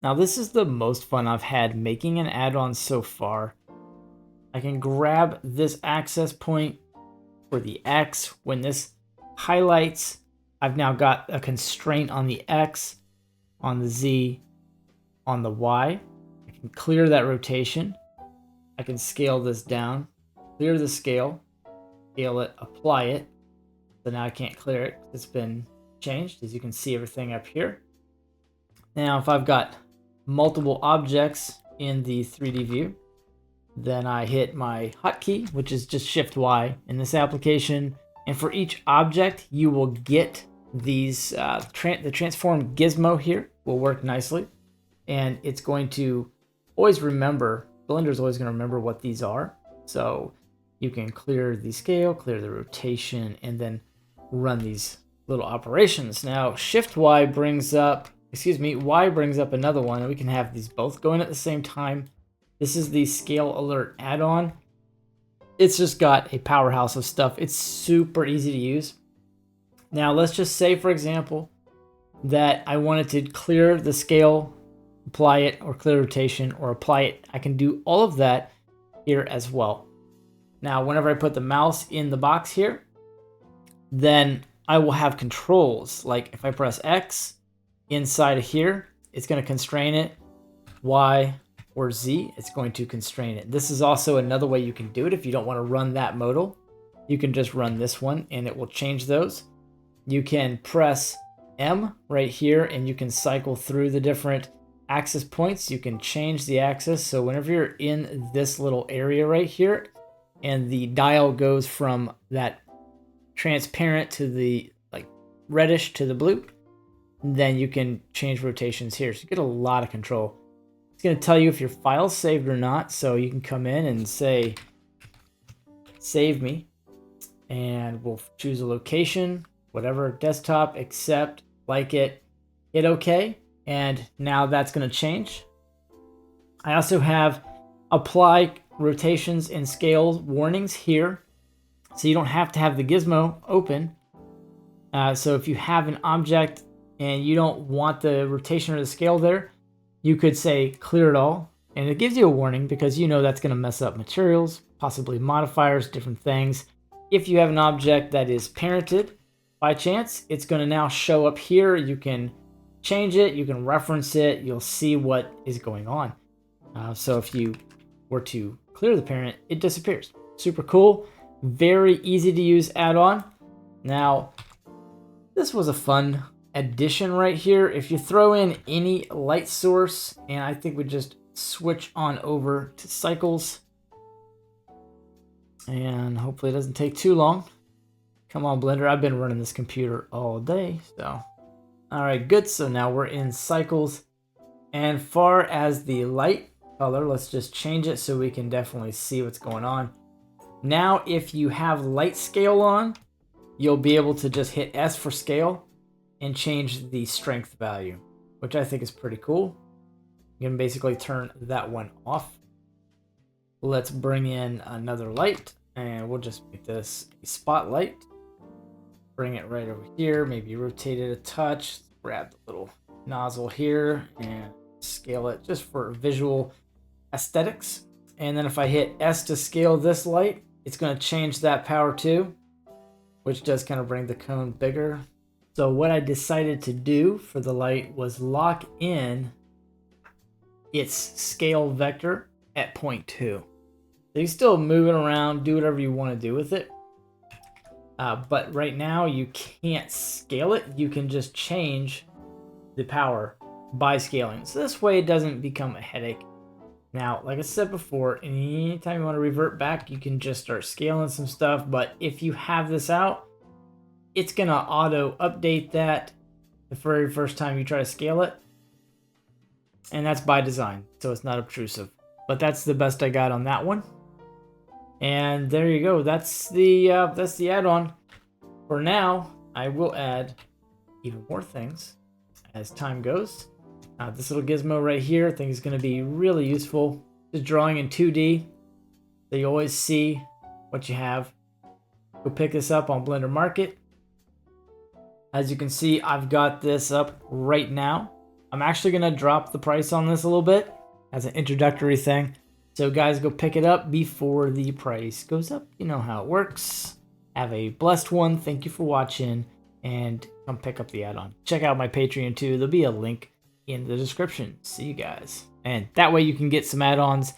Now this is the most fun I've had making an add-on so far. I can grab this access point for the X. When this highlights, I've now got a constraint on the X, on the Z, on the Y. I can clear that rotation. I can scale this down, clear the scale it, apply it. So now I can't clear it. It's been changed. As you can see everything up here. Now if I've got multiple objects in the 3D view, then I hit my hotkey, which is just Shift Y in this application. And for each object, you will get these, the transform gizmo here will work nicely. And it's going to always remember, Blender's always going to remember what these are. So you can clear the scale, clear the rotation, and then run these little operations. Now Shift Y brings up, Y brings up another one, and we can have these both going at the same time. This is the Scale Alert add-on. It's just got a powerhouse of stuff. It's super easy to use. Now let's just say, for example, that I wanted to clear the scale, apply it, or clear rotation, or apply it. I can do all of that here as well. Now, whenever I put the mouse in the box here, then I will have controls. Like if I press X inside of here, it's going to constrain it. Y or Z, it's going to constrain it. This is also another way you can do it. If you don't want to run that modal, you can just run this one and it will change those. You can press M right here and you can cycle through the different axis points. You can change the axis. So whenever you're in this little area right here and the dial goes from that transparent to the like reddish to the blue, then you can change rotations here. So you get a lot of control. It's going to tell you if your file's saved or not. So you can come in and say, save me, and we'll choose a location, whatever, desktop, accept, like it, hit OK. And now that's going to change. I also have apply rotations and scales warnings here. So you don't have to have the gizmo open. So if you have an object and you don't want the rotation or the scale there, you could say clear it all. And it gives you a warning because you know that's going to mess up materials, possibly modifiers, different things. If you have an object that is parented by chance, it's going to now show up here. You can change it, you can reference it, you'll see what is going on. So if you were to clear the parent, it disappears. Super cool, very easy to use add-on. Now, this was a fun addition right here. If you throw in any light source, and I think we just switch on over to cycles, and hopefully it doesn't take too long. Come on, Blender, I've been running this computer all day, so. All right, good. So now we're in cycles. And far as the light color, let's just change it so we can definitely see what's going on. Now, if you have light scale on, you'll be able to just hit S for scale and change the strength value, which I think is pretty cool. You can basically turn that one off. Let's bring in another light, and we'll just make this a spotlight. Bring it right over here, maybe rotate it a touch, grab the little nozzle here and scale it just for visual aesthetics. And then if I hit S to scale this light, it's going to change that power too, which does kind of bring the cone bigger. So what I decided to do for the light was lock in its scale vector at 0.2. So you can still move it around, do whatever you want to do with it. But right now you can't scale it. You can just change the power by scaling. So this way it doesn't become a headache. Now, like I said before, anytime you want to revert back, you can just start scaling some stuff. But if you have this out, it's going to auto update that the very first time you try to scale it. And that's by design, so it's not obtrusive. But that's the best I got on that one. And there you go. That's the add-on. For now, I will add even more things as time goes. This little gizmo right here, I think is going to be really useful. Just drawing in 2D, so you always see what you have. Go pick this up on Blender Market. As you can see, I've got this up right now. I'm actually going to drop the price on this a little bit as an introductory thing. So guys, go pick it up before the price goes up. You know how it works. Have a blessed one. Thank you for watching, and come pick up the add-on. Check out my Patreon too. There'll be a link in the description. See you guys. And that way you can get some add-ons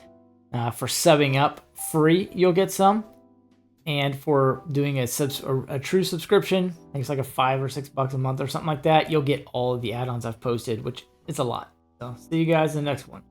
for subbing up free. You'll get some. And for doing a true subscription, I think it's like a $5 or $6 a month or something like that, you'll get all of the add-ons I've posted, which is a lot. So see you guys in the next one.